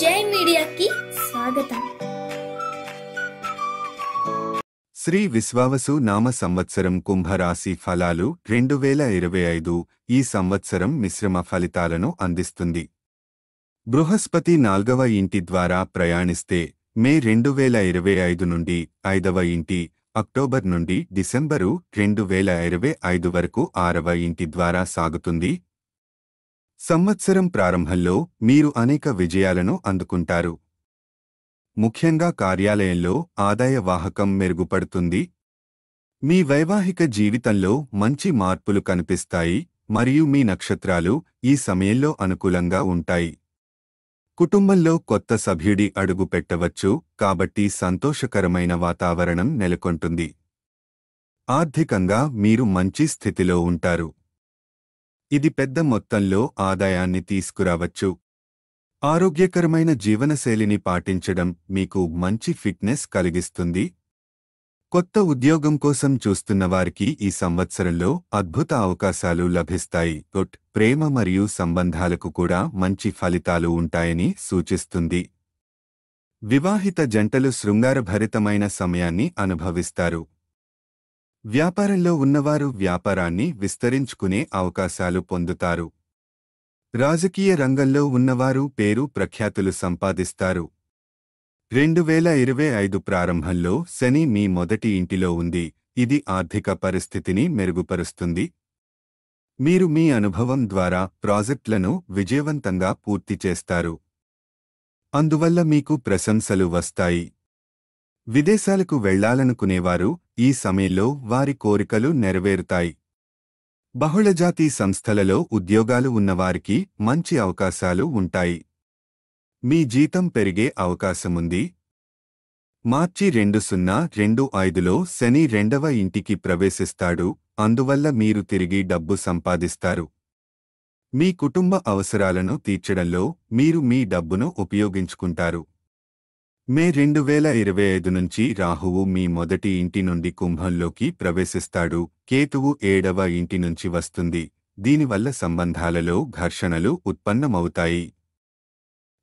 జై మీడియాకి స్వాగతం. శ్రీ విశ్వావసు నామ సంవత్సరం కుంభరాశి ఫలాలు 2025 ఈ సంవత్సరం మిశ్రమ ఫలితాలను అందిస్తుంది. బృహస్పతి 4వ ఇంటి ద్వారా ప్రయాణిస్తే మే 2025 నుండి 5వ ఇంటి, అక్టోబర్ నుండి డిసెంబరు 2025 వరకు 6వ ఇంటి ద్వారా సాగుతుంది. సంవత్సరం ప్రారంభంలో మీరు అనేక విజయాలను అందుకుంటారు. ముఖ్యంగా కార్యాలయంలో ఆదాయ వాహకం మెరుగుపడుతుంది. మీ వైవాహిక జీవితంలో మంచి మార్పులు కనిపిస్తాయి మరియు మీ నక్షత్రాలు ఈ సమయంలో అనుకూలంగా ఉంటాయి. కుటుంబంలో కొత్త సభ్యుడి అడుగు పెట్టవచ్చు కాబట్టి సంతోషకరమైన వాతావరణం నెలకొంటుంది. ఆర్థికంగా మీరు మంచి స్థితిలో ఉంటారు. ఇది పెద్ద మొత్తంలో ఆదాయాన్ని తీసుకురావచ్చు. ఆరోగ్యకరమైన జీవనశైలిని పాటించడం మీకు మంచి ఫిట్నెస్ కలిగిస్తుంది. కొత్త ఉద్యోగం కోసం చూస్తున్న వారికి ఈ సంవత్సరంలో అద్భుత అవకాశాలు లభిస్తాయి. ప్రేమ మరియు సంబంధాలకు కూడా మంచి ఫలితాలు ఉంటాయని సూచిస్తుంది. వివాహిత జంటలు శృంగారభరితమైన సమయాన్ని అనుభవిస్తారు. వ్యాపారంలో ఉన్నవారు వ్యాపారాన్ని విస్తరించుకునే అవకాశాలు పొందుతారు. రాజకీయ రంగంలో ఉన్నవారు పేరు ప్రఖ్యాతులు సంపాదిస్తారు. 2025 ప్రారంభంలో శని మీ మొదటి ఇంటిలో ఉంది. ఇది ఆర్థిక పరిస్థితిని మెరుగుపరుస్తుంది. మీరు మీ అనుభవం ద్వారా ప్రాజెక్టులను విజయవంతంగా పూర్తి చేస్తారు. అందువల్ల మీకు ప్రశంసలు వస్తాయి. విదేశాలకు వెళ్లాలనుకునేవారు ఈ సమయంలో వారి కోరికలు నెరవేరుతాయి. బహుళజాతి సంస్థలలో ఉద్యోగాలు ఉన్నవారికి మంచి అవకాశాలు ఉంటాయి. మీ జీతం పెరిగే అవకాశముంది. మార్చి 2025లో శని 2వ ఇంటికి ప్రవేశిస్తాడు. అందువల్ల మీరు తిరిగి డబ్బు సంపాదిస్తారు. మీ కుటుంబ అవసరాలను తీర్చడంలో మీరు మీ డబ్బును ఉపయోగించుకుంటారు. మే 2025 నుంచి రాహువు మీ మొదటి ఇంటి నుండి కుంభంలోకి ప్రవేశిస్తాడు. కేతువు 7వ ఇంటి నుంచి వస్తుంది. దీనివల్ల సంబంధాలలో ఘర్షణలు ఉత్పన్నమవుతాయి.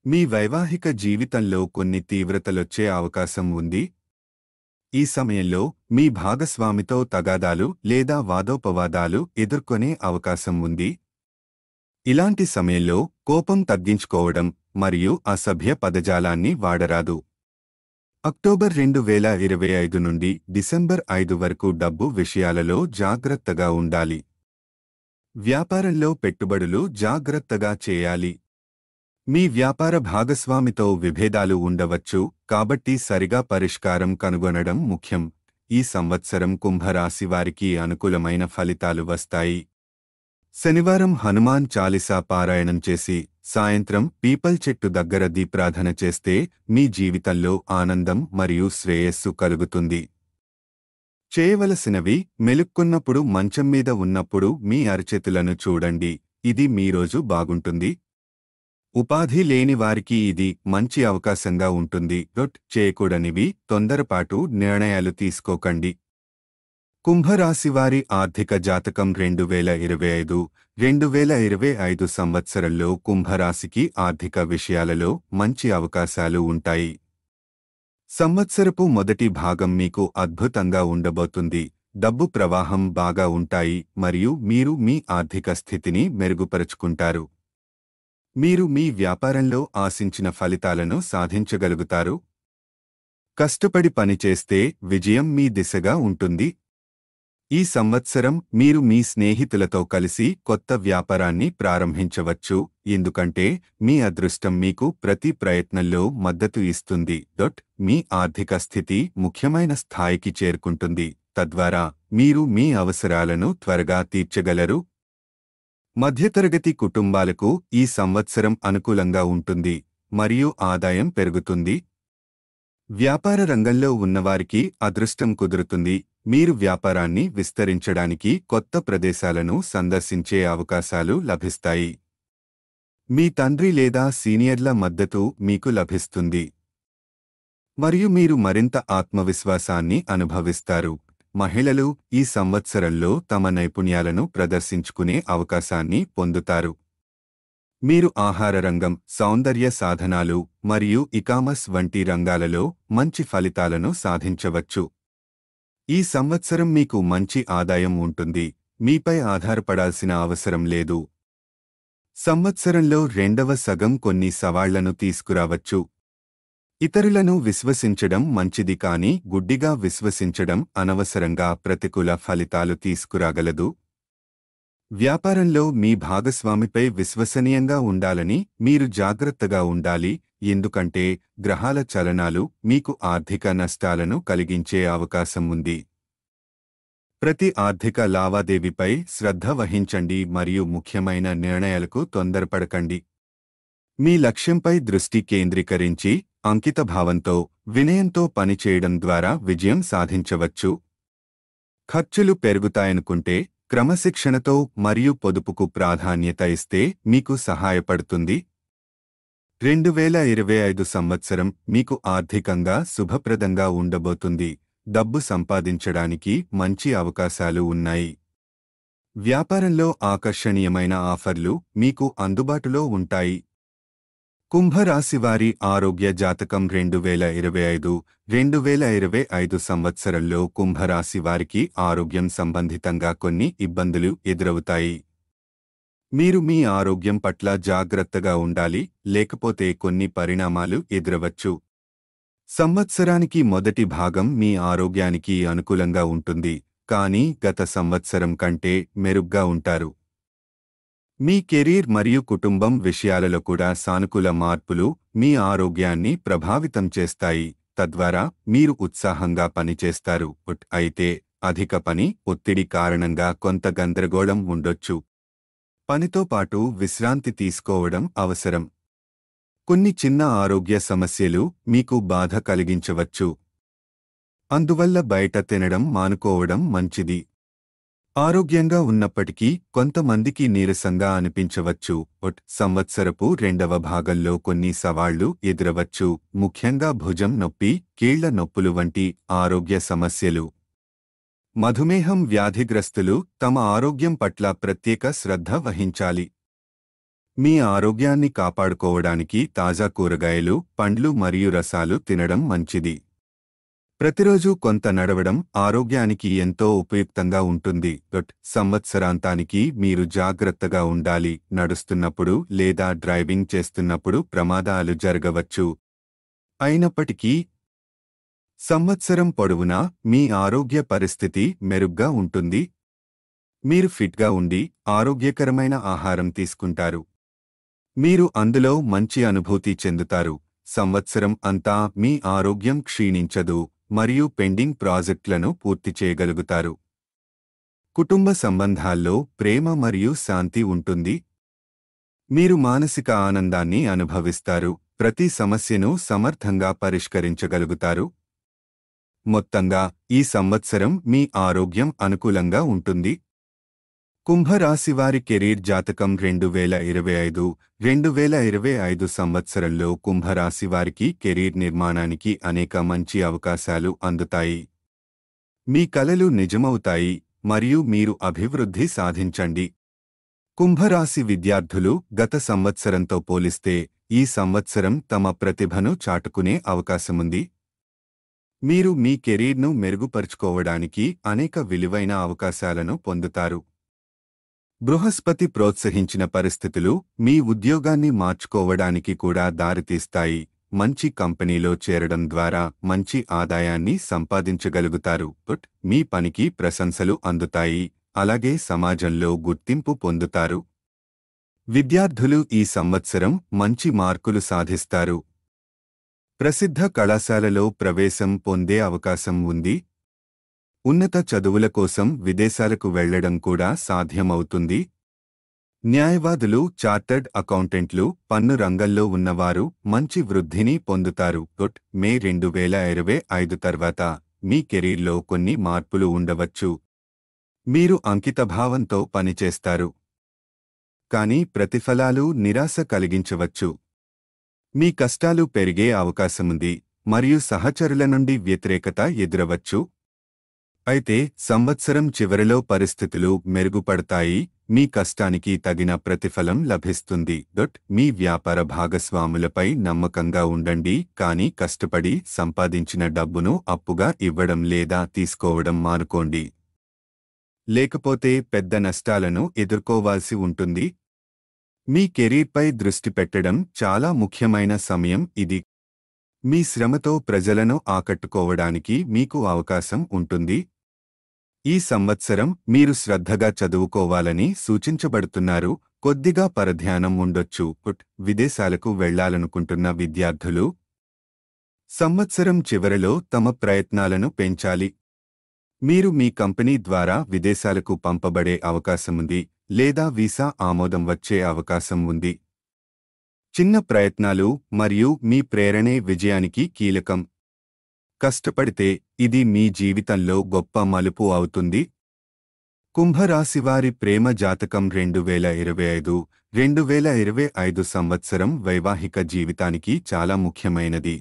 మీ వైవాహిక జీవితంలో కొన్ని తీవ్రతలొచ్చే అవకాశం ఉంది. ఈ సమయంలో మీ భాగస్వామితో తగాదాలు లేదా వాదోపవాదాలు ఎదుర్కొనే అవకాశం ఉంది. ఇలాంటి సమయంలో కోపం తగ్గించుకోవడం మరియు అసభ్య పదజాలాన్ని వాడరాదు. అక్టోబర్ 2025 నుండి డిసెంబర్ 5 వరకు డబ్బు విషయాలలో జాగ్రత్తగా ఉండాలి. వ్యాపారంలో పెట్టుబడులు జాగ్రత్తగా చేయాలి. మీ వ్యాపార భాగస్వామితో విభేదాలు ఉండవచ్చు కాబట్టి సరిగా పరిష్కారం కనుగొనడం ముఖ్యం. ఈ సంవత్సరం కుంభరాశి వారికి అనుకూలమైన ఫలితాలు వస్తాయి. శనివారం హనుమాన్ చాలీసా పారాయణం చేసి సాయంత్రం పీపల్ చెట్టు దగ్గర దీప్రార్థన చేస్తే మీ జీవితంలో ఆనందం మరియు శ్రేయస్సు కలుగుతుంది. చేయవలసినవి: మెలుక్కున్నప్పుడు మంచం మీద ఉన్నప్పుడు మీ అరచేతులను చూడండి. ఇది మీ రోజు బాగుంటుంది. ఉపాధి లేని వారికి ఇది మంచి అవకాశంగా ఉంటుంది. చేయకూడనివి: తొందరపాటు నిర్ణయాలు తీసుకోకండి. కుంభరాశివారి ఆర్థిక జాతకం 2025 సంవత్సరంలో కుంభరాశికి ఆర్థిక విషయాలలో మంచి అవకాశాలు ఉంటాయి. సంవత్సరపు మొదటి భాగం మీకు అద్భుతంగా ఉండబోతుంది. డబ్బు ప్రవాహం బాగా ఉంటాయి మరియు మీరు మీ ఆర్థిక స్థితిని మెరుగుపరుచుకుంటారు. మీరు మీ వ్యాపారంలో ఆశించిన ఫలితాలను సాధించగలుగుతారు. కష్టపడి పనిచేస్తే విజయం మీ దిశగా ఉంటుంది. ఈ సంవత్సరం మీరు మీ స్నేహితులతో కలిసి కొత్త వ్యాపారాన్ని ప్రారంభించవచ్చు ఎందుకంటే మీ అదృష్టం మీకు ప్రతి ప్రయత్నంలో మద్దతు ఇస్తుంది. మీ ఆర్థిక స్థితి ముఖ్యమైన స్థాయికి చేరుకుంటుంది. తద్వారా మీరు మీ అవసరాలను త్వరగా తీర్చగలరు. మధ్యతరగతి కుటుంబాలకు ఈ సంవత్సరం అనుకూలంగా ఉంటుంది మరియు ఆదాయం పెరుగుతుంది. వ్యాపార రంగంలో ఉన్నవారికి అదృష్టం కుదురుతుంది. మీరు వ్యాపారాన్ని విస్తరించడానికి కొత్త ప్రదేశాలను సందర్శించే అవకాశాలు లభిస్తాయి. మీ తండ్రి లేదా సీనియర్ల మద్దతు మీకు లభిస్తుంది మరియు మీరు మరింత ఆత్మవిశ్వాసాన్ని అనుభవిస్తారు. మహిళలు ఈ సంవత్సరంలో తమ నైపుణ్యాలను ప్రదర్శించుకునే అవకాశాన్ని పొందుతారు. మీరు ఆహార రంగం, సౌందర్య సాధనాలు మరియు ఇకామర్స్ వంటి రంగాలలో మంచి ఫలితాలను సాధించవచ్చు. ఈ సంవత్సరం మీకు మంచి ఆదాయం ఉంటుంది. మీపై ఆధారపడాల్సిన అవసరం లేదు. సంవత్సరంలో రెండవ సగం కొన్ని సవాళ్లను తీసుకురావచ్చు. ఇతరులను విశ్వసించడం మంచిది కానీ గుడ్డిగా విశ్వసించడం అనవసరంగా ప్రతికూల ఫలితాలు తీసుకురాగలదు. వ్యాపారంలో మీ భాగస్వామిపై విశ్వసనీయంగా ఉండాలని మీరు జాగ్రత్తగా ఉండాలి, ఎందుకంటే గ్రహాల చలనాలు మీకు ఆర్థిక నష్టాలను కలిగించే అవకాశం ఉంది. ప్రతి ఆర్థిక లావాదేవీపై శ్రద్ధ వహించండి మరియు ముఖ్యమైన నిర్ణయాలకు తొందరపడకండి. మీ లక్ష్యంపై దృష్టి కేంద్రీకరించి అంకితభావంతో, వినయంతో పనిచేయడం ద్వారా విజయం సాధించవచ్చు. ఖర్చులు పెరుగుతాయనుకుంటే క్రమశిక్షణతో మరియు పొదుపుకు ప్రాధాన్యత ఇస్తే మీకు సహాయపడుతుంది. 2025 సంవత్సరం మీకు ఆర్థికంగా శుభప్రదంగా ఉండబోతుంది. డబ్బు సంపాదించడానికి మంచి అవకాశాలు ఉన్నాయి. వ్యాపారంలో ఆకర్షణీయమైన ఆఫర్లు మీకు అందుబాటులో ఉంటాయి. కుంభరాశివారి ఆరోగ్య జాతకం 2025 సంవత్సరంలో కుంభరాశివారికి ఆరోగ్యం సంబంధితంగా కొన్ని ఇబ్బందులు ఎదురవుతాయి. మీరు మీ ఆరోగ్యం పట్ల జాగ్రత్తగా ఉండాలి, లేకపోతే కొన్ని పరిణామాలు ఎదురవచ్చు. సంవత్సరానికి మొదటి భాగం మీ ఆరోగ్యానికి అనుకూలంగా ఉంటుంది, కానీ గత సంవత్సరం కంటే మెరుగ్గా ఉంటారు. మీ కెరీర్ మరియు కుటుంబం విషయాలలో కూడా సానుకూల మార్పులు మీ ఆరోగ్యాన్ని ప్రభావితం చేస్తాయి, తద్వారా మీరు ఉత్సాహంగా పనిచేస్తారు. అయితే అధిక పని ఒత్తిడి కారణంగా కొంత గందరగోళం ఉండొచ్చు. పనితో పాటు విశ్రాంతి తీసుకోవడం అవసరం. కొన్ని చిన్న ఆరోగ్య సమస్యలు మీకు బాధ కలిగించవచ్చు. అందువల్ల బయట తినడం మానుకోవడం మంచిది. ఆరోగ్యంగా ఉన్నప్పటికీ కొంతమందికి నీరసంగా అనిపించవచ్చు. సంవత్సరపు రెండవ భాగంలో కొన్ని సవాళ్లు ఎదురవచ్చు, ముఖ్యంగా భుజం నొప్పి, కీళ్ల నొప్పులు వంటి ఆరోగ్య సమస్యలు. మధుమేహం వ్యాధిగ్రస్తులు తమ ఆరోగ్యం పట్ల ప్రత్యేక శ్రద్ధ వహించాలి. మీ ఆరోగ్యాన్ని కాపాడుకోవడానికి తాజా కూరగాయలు, పండ్లు మరియు రసాలు తినడం మంచిది. ప్రతిరోజు కొంత నడవడం ఆరోగ్యానికి ఎంతో ఉపయుక్తంగా ఉంటుంది. సంవత్సరాంతానికి మీరు జాగ్రత్తగా ఉండాలి. నడుస్తున్నప్పుడు లేదా డ్రైవింగ్ చేస్తున్నప్పుడు ప్రమాదాలు జరగవచ్చు. అయినప్పటికీ సంవత్సరం పొడవునా మీ ఆరోగ్య పరిస్థితి మెరుగ్గా ఉంటుంది. మీరు ఫిట్గా ఉండి ఆరోగ్యకరమైన ఆహారం తీసుకుంటారు. మీరు అందులో మంచి అనుభూతి చెందుతారు. సంవత్సరం అంతా మీ ఆరోగ్యం క్షీణించదు మరియు పెండింగ్ ప్రాజెక్టులను పూర్తి చేయగలుగుతారు. కుటుంబ సంబంధాల్లో ప్రేమ మరియు శాంతి ఉంటుంది. మీరు మానసిక ఆనందాన్ని అనుభవిస్తారు, ప్రతి సమస్యను సమర్థంగా పరిష్కరించగలుగుతారు. మొత్తంగా ఈ సంవత్సరం మీ ఆరోగ్యం అనుకూలంగా ఉంటుంది. కుంభరాశివారి కెరీర్ జాతకం 2025 సంవత్సరంలో కుంభరాశివారికి కెరీర్ నిర్మాణానికి అనేక మంచి అవకాశాలు అందుతాయి. మీ కలలు నిజమవుతాయి మరియు మీరు అభివృద్ధి సాధించండి. కుంభరాశి విద్యార్థులు గత సంవత్సరంతో పోలిస్తే ఈ సంవత్సరం తమ ప్రతిభను చాటుకునే అవకాశముంది. మీరు మీ కెరీర్ను మెరుగుపరుచుకోవడానికి అనేక విలువైన అవకాశాలను పొందుతారు. బృహస్పతి ప్రోత్సహించిన పరిస్థితులు మీ ఉద్యోగాన్ని మార్చుకోవడానికి కూడా దారితీస్తాయి. మంచి కంపెనీలో చేరడం ద్వారా మంచి ఆదాయాన్ని సంపాదించగలుగుతారు. మీ పనికి ప్రశంసలు అందుతాయి, అలాగే సమాజంలో గుర్తింపు పొందుతారు. విద్యార్థులు ఈ సంవత్సరం మంచి మార్కులు సాధిస్తారు. ప్రసిద్ధ కళాశాలలో ప్రవేశం పొందే అవకాశం ఉంది. ఉన్నత చదువుల కోసం విదేశాలకు వెళ్లడం కూడా సాధ్యమవుతుంది. న్యాయవాదులు, చార్టర్డ్ అకౌంటెంట్లు, పన్ను రంగంలో ఉన్నవారు మంచి వృద్ధిని పొందుతారు. మే 2025 తర్వాత మీ కెరీర్లో కొన్ని మార్పులు ఉండవచ్చు. మీరు అంకితభావంతో పనిచేస్తారు, కానీ ప్రతిఫలాలు నిరాశ కలిగించవచ్చు. మీ కష్టాలు పెరిగే అవకాశముంది మరియు సహచరుల నుండి వ్యతిరేకత ఎదురవచ్చు. అయితే సంవత్సరం చివరిలో పరిస్థితులు మెరుగుపడతాయి మీ కష్టానికి తగిన ప్రతిఫలం లభిస్తుంది. మీ వ్యాపార భాగస్వాములపై నమ్మకంగా ఉండండి, కానీ కష్టపడి సంపాదించిన డబ్బును అప్పుగా ఇవ్వడం లేదా తీసుకోవడం మానుకోండి. లేకపోతే పెద్ద నష్టాలను ఎదుర్కోవాల్సి ఉంటుంది. మీ కెరీర్పై దృష్టి పెట్టడం చాలా ముఖ్యమైన సమయం ఇది. మీ శ్రమతో ప్రజలను ఆకట్టుకోవడానికి మీకు అవకాశం ఉంటుంది. ఈ సంవత్సరం మీరు శ్రద్ధగా చదువుకోవాలని సూచించబడుతున్నారు. కొద్దిగా పరధ్యానం ఉండొచ్చు. విదేశాలకు వెళ్లాలనుకుంటున్న విద్యార్థులు సంవత్సరం చివరలో తమ ప్రయత్నాలను పెంచాలి. మీరు మీ కంపెనీ ద్వారా విదేశాలకు పంపబడే అవకాశముంది, లేదా వీసా ఆమోదం వచ్చే అవకాశం ఉంది. చిన్న ప్రయత్నాలు మరియు మీ ప్రేరణే విజయానికి కీలకం. కష్టపడితే ఇది మీ జీవితంలో గొప్ప మలుపు అవుతుంది. కుంభరాశివారి ప్రేమ జాతకం 2025 సంవత్సరం వైవాహిక జీవితానికి చాలా ముఖ్యమైనది.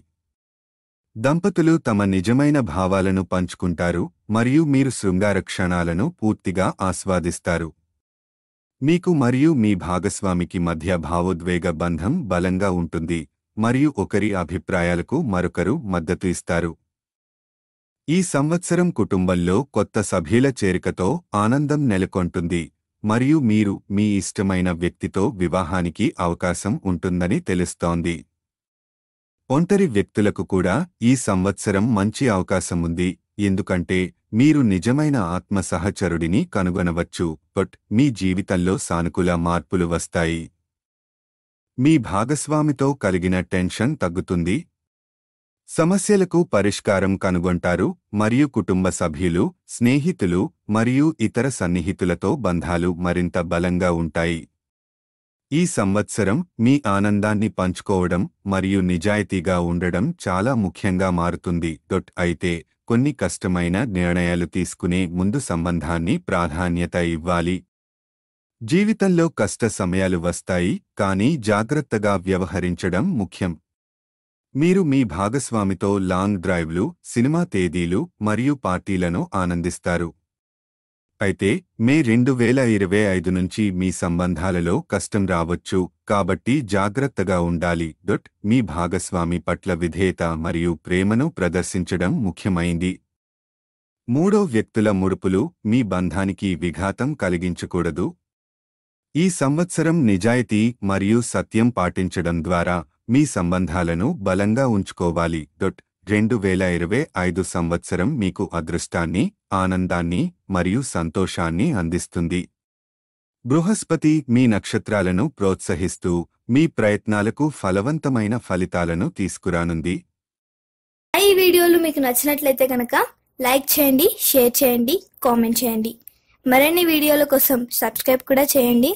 దంపతులు తమ నిజమైన భావాలను పంచుకుంటారు మరియు మీరు శృంగార క్షణాలను పూర్తిగా ఆస్వాదిస్తారు. మీకు మరియు మీ భాగస్వామికి మధ్య భావోద్వేగ బంధం బలంగా ఉంటుంది మరియు ఒకరి అభిప్రాయాలకు మరొకరు మద్దతు ఇస్తారు. ఈ సంవత్సరం కుటుంబంలో కొత్త సభ్యుల చేరికతో ఆనందం నెలకొంటుంది మరియు మీరు మీ ఇష్టమైన వ్యక్తితో వివాహానికి అవకాశం ఉంటుందని తెలుస్తోంది. ఒంటరి వ్యక్తులకు కూడా ఈ సంవత్సరం మంచి అవకాశం ఉంది, ఎందుకంటే మీరు నిజమైన ఆత్మ సహచరుడిని కనుగొనవచ్చు. మీ జీవితంలో సానుకూల మార్పులు వస్తాయి. మీ భాగస్వామితో కలిగిన టెన్షన్ తగ్గుతుంది. సమస్యలకు పరిష్కారం కనుగొంటారు మరియు కుటుంబ సభ్యులు, స్నేహితులు మరియు ఇతర సన్నిహితులతో బంధాలు మరింత బలంగా ఉంటాయి. ఈ సంవత్సరం మీ ఆనందాన్ని పంచుకోవడం మరియు నిజాయితీగా ఉండడం చాలా ముఖ్యంగా మారుతుంది. అయితే కొన్ని కష్టమైన నిర్ణయాలు తీసుకునే ముందు సంబంధాన్ని ప్రాధాన్యత ఇవ్వాలి. జీవితంలో కష్ట సమయాలు వస్తాయి, కానీ జాగ్రత్తగా వ్యవహరించడం ముఖ్యం. మీరు మీ భాగస్వామితో లాంగ్ డ్రైవ్లు, సినిమా తేదీలు మరియు పార్టీలను ఆనందిస్తారు. అయితే మే 2025 నుంచి మీ సంబంధాలలో కష్టం రావచ్చు, కాబట్టి జాగ్రత్తగా ఉండాలి. మీ భాగస్వామి పట్ల విధేయత మరియు ప్రేమను ప్రదర్శించడం ముఖ్యమైంది. మూడో వ్యక్తుల ముడుపులు మీ బంధానికి విఘాతం కలిగించకూడదు. ఈ సంవత్సరం నిజాయితీ మరియు సత్యం పాటించడం ద్వారా మీ సంబంధాలను బలంగా ఉంచుకోవాలి. 2025 సంవత్సరం మీకు అదృష్టాన్ని, ఆనందాన్ని మరియు సంతోషాన్ని అందిస్తుంది. బృహస్పతి మీ నక్షత్రాలను ప్రోత్సహిస్తూ మీ ప్రయత్నాలకు ఫలవంతమైన ఫలితాలను తీసుకురానుంది. ఈ వీడియోలు మీకు నచ్చినట్లయితే కనుక లైక్ చేయండి, షేర్ చేయండి, కామెంట్ చేయండి. మరిన్ని వీడియోల కోసం సబ్స్క్రైబ్ కూడా చేయండి.